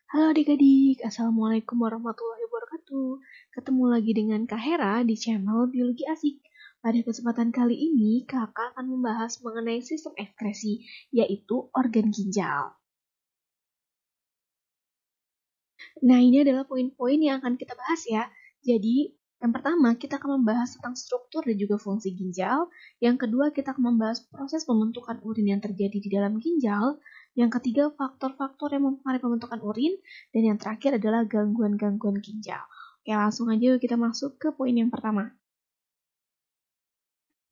Halo adik-adik, Assalamualaikum warahmatullahi wabarakatuh. Ketemu lagi dengan Kak Hera di channel Biologi Asik. Pada kesempatan kali ini, kakak akan membahas mengenai sistem ekskresi, yaitu organ ginjal. Nah, ini adalah poin-poin yang akan kita bahas ya. Jadi, yang pertama, kita akan membahas tentang struktur dan juga fungsi ginjal. Yang kedua, kita akan membahas proses pembentukan urin yang terjadi di dalam ginjal. Yang ketiga, faktor-faktor yang mempengaruhi pembentukan urin. Dan yang terakhir adalah gangguan-gangguan ginjal. Oke, langsung aja yuk kita masuk ke poin yang pertama.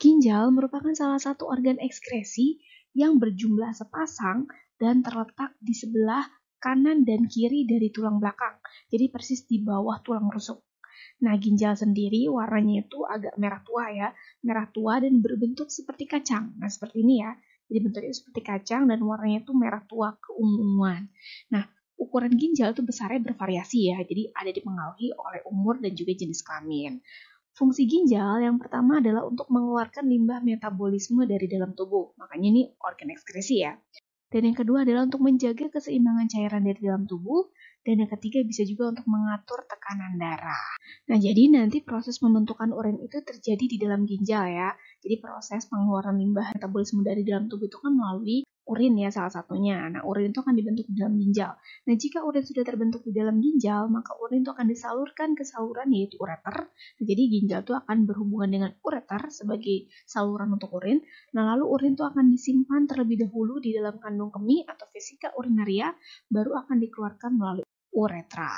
Ginjal merupakan salah satu organ ekskresi yang berjumlah sepasang dan terletak di sebelah kanan dan kiri dari tulang belakang. Jadi persis di bawah tulang rusuk. Nah, ginjal sendiri warnanya itu agak merah tua ya. Merah tua dan berbentuk seperti kacang. Nah, seperti ini ya. Jadi bentuknya seperti kacang dan warnanya itu merah tua keunguan. Nah, ukuran ginjal itu besarnya bervariasi ya. Jadi ada dipengaruhi oleh umur dan juga jenis kelamin. Fungsi ginjal yang pertama adalah untuk mengeluarkan limbah metabolisme dari dalam tubuh. Makanya ini organ ekskresi ya. Dan yang kedua adalah untuk menjaga keseimbangan cairan dari dalam tubuh. Dan yang ketiga bisa juga untuk mengatur tekanan darah. Nah, jadi nanti proses pembentukan urin itu terjadi di dalam ginjal ya. Jadi proses pengeluaran limbah metabolisme dari dalam tubuh itu kan melalui urin ya salah satunya. Nah, urin itu akan dibentuk di dalam ginjal. Nah, jika urin sudah terbentuk di dalam ginjal, maka urin itu akan disalurkan ke saluran yaitu ureter. Nah, jadi ginjal itu akan berhubungan dengan ureter sebagai saluran untuk urin. Nah, lalu urin itu akan disimpan terlebih dahulu di dalam kandung kemih atau vesika urinaria, baru akan dikeluarkan melalui uretra.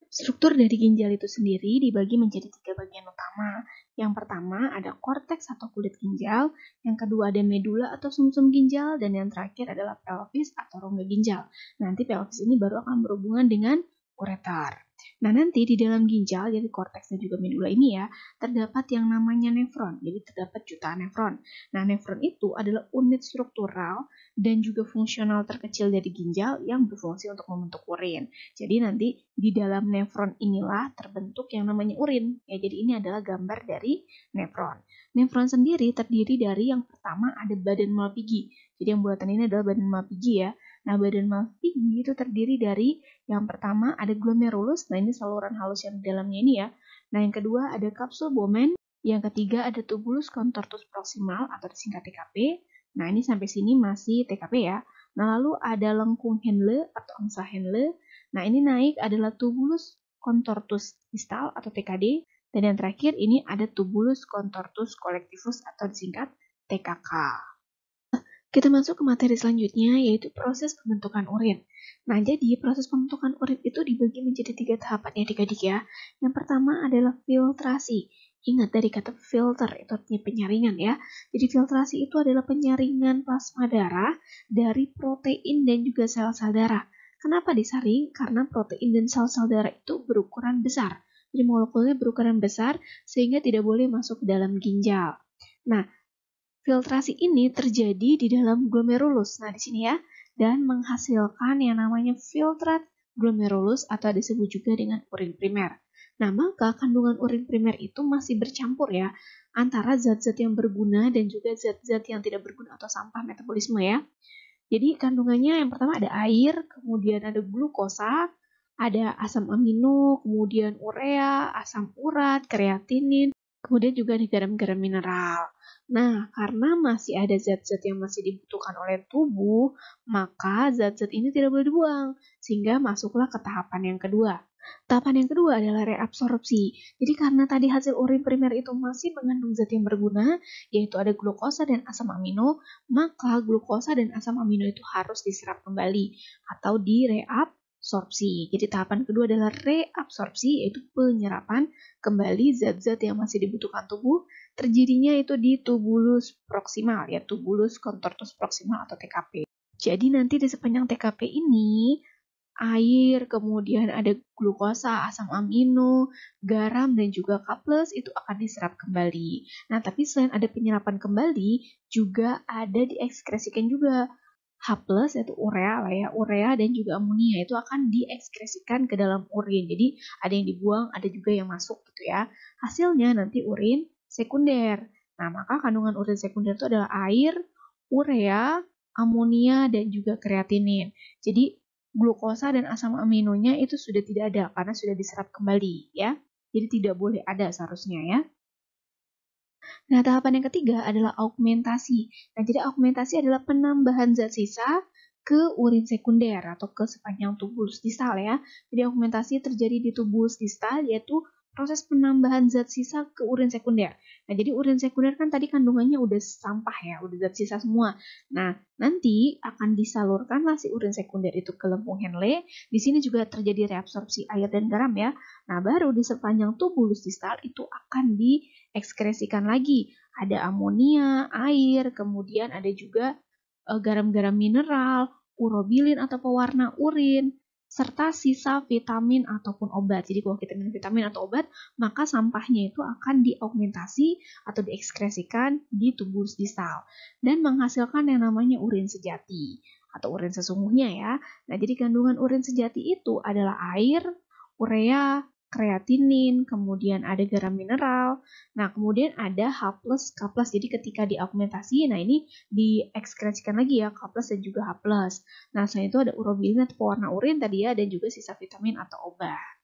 Struktur dari ginjal itu sendiri dibagi menjadi 3 bagian utama. Yang pertama ada korteks atau kulit ginjal, yang kedua ada medula atau sumsum ginjal, dan yang terakhir adalah pelvis atau rongga ginjal. Nanti pelvis ini baru akan berhubungan dengan ureter. Nah, nanti di dalam ginjal, jadi korteks dan juga medula ini ya, terdapat yang namanya nefron. Jadi terdapat jutaan nefron. Nah, nefron itu adalah unit struktural dan juga fungsional terkecil dari ginjal yang berfungsi untuk membentuk urin. Jadi nanti di dalam nefron inilah terbentuk yang namanya urin. Ya, jadi ini adalah gambar dari nefron. Nefron sendiri terdiri dari yang pertama ada badan Malpighi. Jadi yang buatan ini adalah badan Malpighi ya. Nah, badan Malpighi itu terdiri dari yang pertama ada glomerulus. Nah, ini saluran halus yang di dalamnya ini ya. Nah, yang kedua ada kapsul Bowman. Yang ketiga ada tubulus contortus proximal atau disingkat TKP. Nah, ini sampai sini masih TKP ya. Nah, lalu ada lengkung Henle atau angsa Henle. Nah, ini naik adalah tubulus contortus distal atau TKD. Dan yang terakhir ini ada tubulus contortus collectivus atau disingkat TKK. Kita masuk ke materi selanjutnya, yaitu proses pembentukan urin. Nah, jadi proses pembentukan urin itu dibagi menjadi 3 tahapan ya adik-adik ya. Yang pertama adalah filtrasi. Ingat dari kata filter, itu artinya penyaringan ya. Jadi filtrasi itu adalah penyaringan plasma darah dari protein dan juga sel-sel darah. Kenapa disaring? Karena protein dan sel-sel darah itu berukuran besar. Jadi molekulnya berukuran besar sehingga tidak boleh masuk ke dalam ginjal. Nah, filtrasi ini terjadi di dalam glomerulus. Nah, di sini ya, dan menghasilkan yang namanya filtrat glomerulus atau disebut juga dengan urin primer. Nah, maka kandungan urin primer itu masih bercampur ya, antara zat-zat yang berguna dan juga zat-zat yang tidak berguna atau sampah metabolisme ya. Jadi kandungannya yang pertama ada air, kemudian ada glukosa, ada asam amino, kemudian urea, asam urat, kreatinin, kemudian juga ada garam-garam mineral. Nah, karena masih ada zat-zat yang masih dibutuhkan oleh tubuh, maka zat-zat ini tidak boleh dibuang, sehingga masuklah ke tahapan yang kedua. Tahapan yang kedua adalah reabsorpsi. Jadi karena tadi hasil urin primer itu masih mengandung zat yang berguna, yaitu ada glukosa dan asam amino, maka glukosa dan asam amino itu harus diserap kembali atau direabsorpsi. Jadi tahapan kedua adalah reabsorpsi, yaitu penyerapan kembali zat-zat yang masih dibutuhkan tubuh, terjadinya itu di tubulus proximal ya, tubulus contortus proximal atau TKP. Jadi nanti di sepanjang TKP ini air, kemudian ada glukosa, asam amino, garam, dan juga K+ itu akan diserap kembali. Nah, tapi selain ada penyerapan kembali, juga ada diekskresikan juga. H+ yaitu urea lah ya, urea dan juga amonia itu akan diekskresikan ke dalam urin. Jadi ada yang dibuang, ada juga yang masuk gitu ya. Hasilnya nanti urin sekunder. Nah, maka kandungan urin sekunder itu adalah air, urea, amonia, dan juga kreatinin. Jadi glukosa dan asam aminonya itu sudah tidak ada karena sudah diserap kembali ya. Jadi tidak boleh ada seharusnya ya. Nah, tahapan yang ketiga adalah augmentasi. Nah, jadi augmentasi adalah penambahan zat sisa ke urin sekunder atau ke sepanjang tubulus distal ya. Jadi augmentasi terjadi di tubulus distal yaitu proses penambahan zat sisa ke urin sekunder. Nah, jadi urin sekunder kan tadi kandungannya udah sampah ya, udah zat sisa semua. Nah, nanti akan disalurkanlah si urin sekunder itu ke lempung Henle. Di sini juga terjadi reabsorpsi air dan garam ya. Nah, baru di sepanjang tubulus distal itu akan diekskresikan lagi. Ada amonia, air, kemudian ada juga garam-garam mineral, urobilin atau pewarna urin, serta sisa vitamin ataupun obat. Jadi kalau kita minum vitamin atau obat, maka sampahnya itu akan diaugmentasi atau diekskresikan di tubulus distal dan menghasilkan yang namanya urin sejati atau urin sesungguhnya ya. Nah, jadi kandungan urin sejati itu adalah air, urea, kreatinin, kemudian ada garam mineral. Nah, kemudian ada H+, K+. Jadi ketika diaugmentasi, nah ini diekskresikan lagi ya, K+ dan juga H+. Nah, selain itu ada urobilin atau pewarna urin tadi ya, dan juga sisa vitamin atau obat.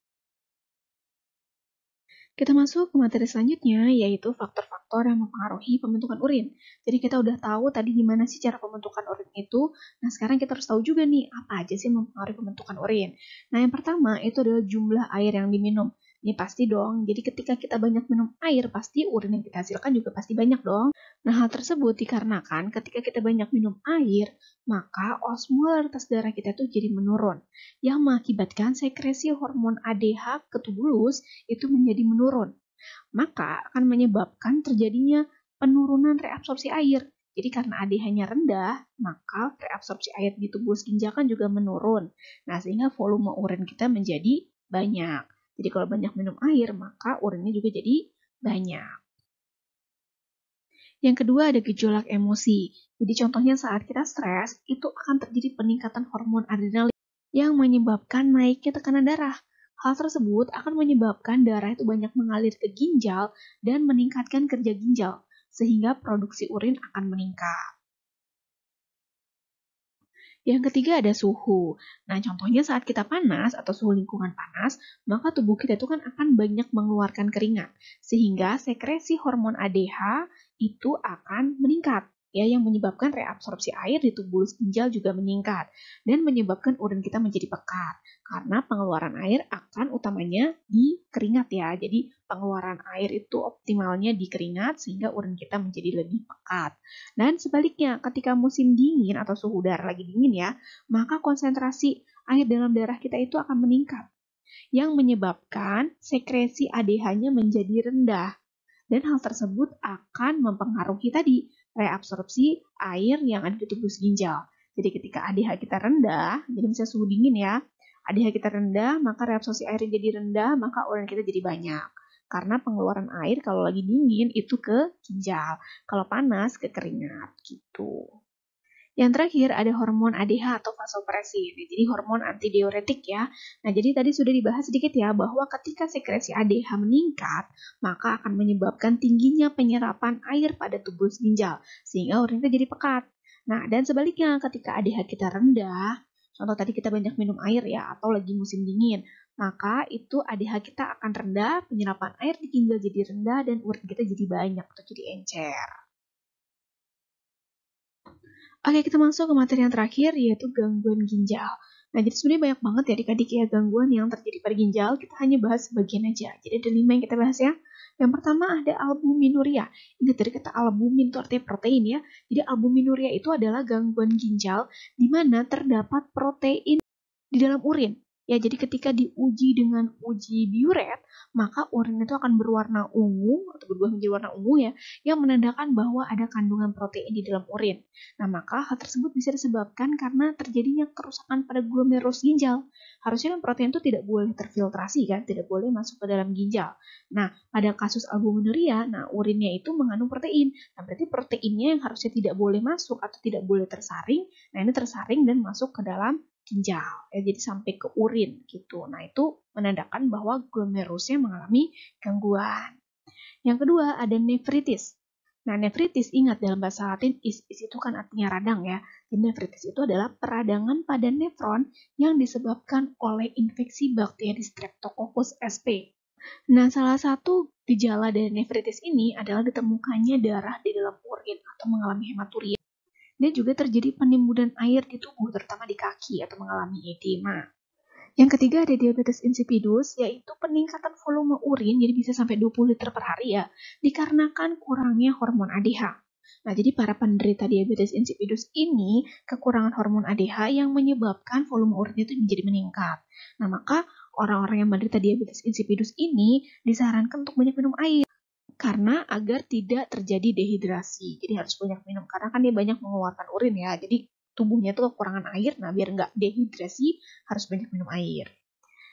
Kita masuk ke materi selanjutnya, yaitu faktor-faktor yang mempengaruhi pembentukan urin. Jadi kita udah tahu tadi gimana sih cara pembentukan urin itu. Nah, sekarang kita harus tahu juga nih, apa aja sih mempengaruhi pembentukan urin. Nah, yang pertama itu adalah jumlah air yang diminum. Ini pasti dong, jadi ketika kita banyak minum air, pasti urin yang kita hasilkan juga pasti banyak dong. Nah, hal tersebut dikarenakan ketika kita banyak minum air, maka osmolaritas darah kita tuh jadi menurun, yang mengakibatkan sekresi hormon ADH ke tubulus itu menjadi menurun. Maka akan menyebabkan terjadinya penurunan reabsorpsi air. Jadi karena ADH-nya rendah, maka reabsorpsi air di tubulus ginjal kan juga menurun. Nah, sehingga volume urin kita menjadi banyak. Jadi kalau banyak minum air, maka urinnya juga jadi banyak. Yang kedua ada gejolak emosi. Jadi contohnya saat kita stres, itu akan terjadi peningkatan hormon adrenalin yang menyebabkan naiknya tekanan darah. Hal tersebut akan menyebabkan darah itu banyak mengalir ke ginjal dan meningkatkan kerja ginjal, sehingga produksi urin akan meningkat. Yang ketiga ada suhu. Nah, contohnya saat kita panas atau suhu lingkungan panas, maka tubuh kita itu kan akan banyak mengeluarkan keringat, sehingga sekresi hormon ADH itu akan meningkat, ya, yang menyebabkan reabsorpsi air di tubulus ginjal juga meningkat, dan menyebabkan urin kita menjadi pekat, karena pengeluaran air akan utamanya di keringat ya, jadi pengeluaran air itu optimalnya di keringat, sehingga urin kita menjadi lebih pekat. Dan sebaliknya, ketika musim dingin atau suhu udara lagi dingin ya, maka konsentrasi air dalam darah kita itu akan meningkat, yang menyebabkan sekresi ADH-nya menjadi rendah. Dan hal tersebut akan mempengaruhi tadi reabsorpsi air yang ada di tubulus ginjal. Jadi ketika ADH kita rendah, jadi misalnya suhu dingin ya, ADH kita rendah, maka reabsorpsi air jadi rendah, maka urin kita jadi banyak. Karena pengeluaran air kalau lagi dingin itu ke ginjal, kalau panas ke keringat gitu. Yang terakhir ada hormon ADH atau vasopresin. Jadi hormon antidiuretik ya. Nah, jadi tadi sudah dibahas sedikit ya bahwa ketika sekresi ADH meningkat, maka akan menyebabkan tingginya penyerapan air pada tubulus ginjal sehingga urin kita jadi pekat. Nah, dan sebaliknya ketika ADH kita rendah, contoh tadi kita banyak minum air ya atau lagi musim dingin, maka itu ADH kita akan rendah, penyerapan air di ginjal jadi rendah dan urin kita jadi banyak atau jadi encer. Oke, kita masuk ke materi yang terakhir, yaitu gangguan ginjal. Nah, jadi sebenarnya banyak banget ya adik-adik ya gangguan yang terjadi pada ginjal. Kita hanya bahas sebagian aja. Jadi ada 5 yang kita bahas ya. Yang pertama ada albuminuria. Ingat dari kata albumin itu artinya protein ya. Jadi albuminuria itu adalah gangguan ginjal di mana terdapat protein di dalam urin. Ya, jadi ketika diuji dengan uji biuret, maka urin itu akan berwarna ungu atau berubah menjadi warna ungu ya, yang menandakan bahwa ada kandungan protein di dalam urin. Nah, maka hal tersebut bisa disebabkan karena terjadinya kerusakan pada glomerulus ginjal. Harusnya kan protein itu tidak boleh terfiltrasi kan, tidak boleh masuk ke dalam ginjal. Nah, pada kasus albuminuria, nah urinnya itu mengandung protein. Nah, berarti proteinnya yang harusnya tidak boleh masuk atau tidak boleh tersaring, nah ini tersaring dan masuk ke dalam ginjal, ya, jadi sampai ke urin gitu. Nah, itu menandakan bahwa glomerusnya mengalami gangguan. Yang kedua ada nefritis. Nah, nefritis ingat dalam bahasa Latin is itu kan artinya radang ya. Jadi nefritis itu adalah peradangan pada nefron yang disebabkan oleh infeksi bakteri Streptococcus sp. Nah, salah satu gejala dari nefritis ini adalah ditemukannya darah di dalam urin atau mengalami hematuria. Dan juga terjadi penimbunan air di tubuh, terutama di kaki atau mengalami edema. Yang ketiga ada diabetes insipidus, yaitu peningkatan volume urin, jadi bisa sampai 20 liter per hari ya, dikarenakan kurangnya hormon ADH. Nah, jadi para penderita diabetes insipidus ini kekurangan hormon ADH yang menyebabkan volume urinnya itu menjadi meningkat. Nah, maka orang-orang yang menderita diabetes insipidus ini disarankan untuk banyak minum air karena agar tidak terjadi dehidrasi. Jadi harus banyak minum karena kan dia banyak mengeluarkan urin ya. Jadi tubuhnya tuh kekurangan air, nah biar nggak dehidrasi harus banyak minum air.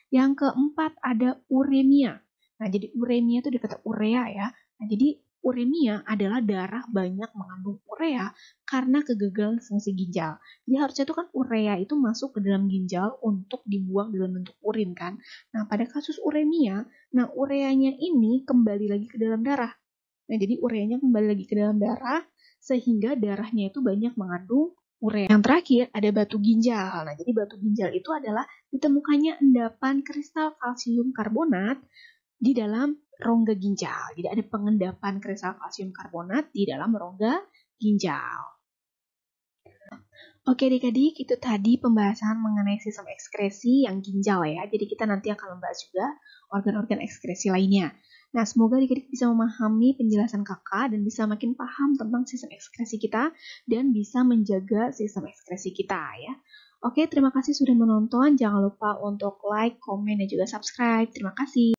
Yang keempat ada uremia. Nah, jadi uremia itu dari kata urea ya. Nah, jadi uremia adalah darah banyak mengandung urea karena kegagalan fungsi ginjal. Jadi harusnya itu kan urea itu masuk ke dalam ginjal untuk dibuang dalam bentuk urin kan. Nah, pada kasus uremia, nah ureanya ini kembali lagi ke dalam darah. Nah, jadi ureanya kembali lagi ke dalam darah sehingga darahnya itu banyak mengandung urea. Yang terakhir ada batu ginjal. Nah, jadi batu ginjal itu adalah ditemukannya endapan kristal kalsium karbonat di dalam rongga ginjal. Jadi ada pengendapan kristal kalsium karbonat di dalam rongga ginjal. Oke adik-adik, itu tadi pembahasan mengenai sistem ekskresi yang ginjal ya. Jadi kita nanti akan membahas juga organ-organ ekskresi lainnya. Nah, semoga adik-adik bisa memahami penjelasan kakak dan bisa makin paham tentang sistem ekskresi kita dan bisa menjaga sistem ekskresi kita ya. Oke, terima kasih sudah menonton. Jangan lupa untuk like, komen, dan juga subscribe. Terima kasih.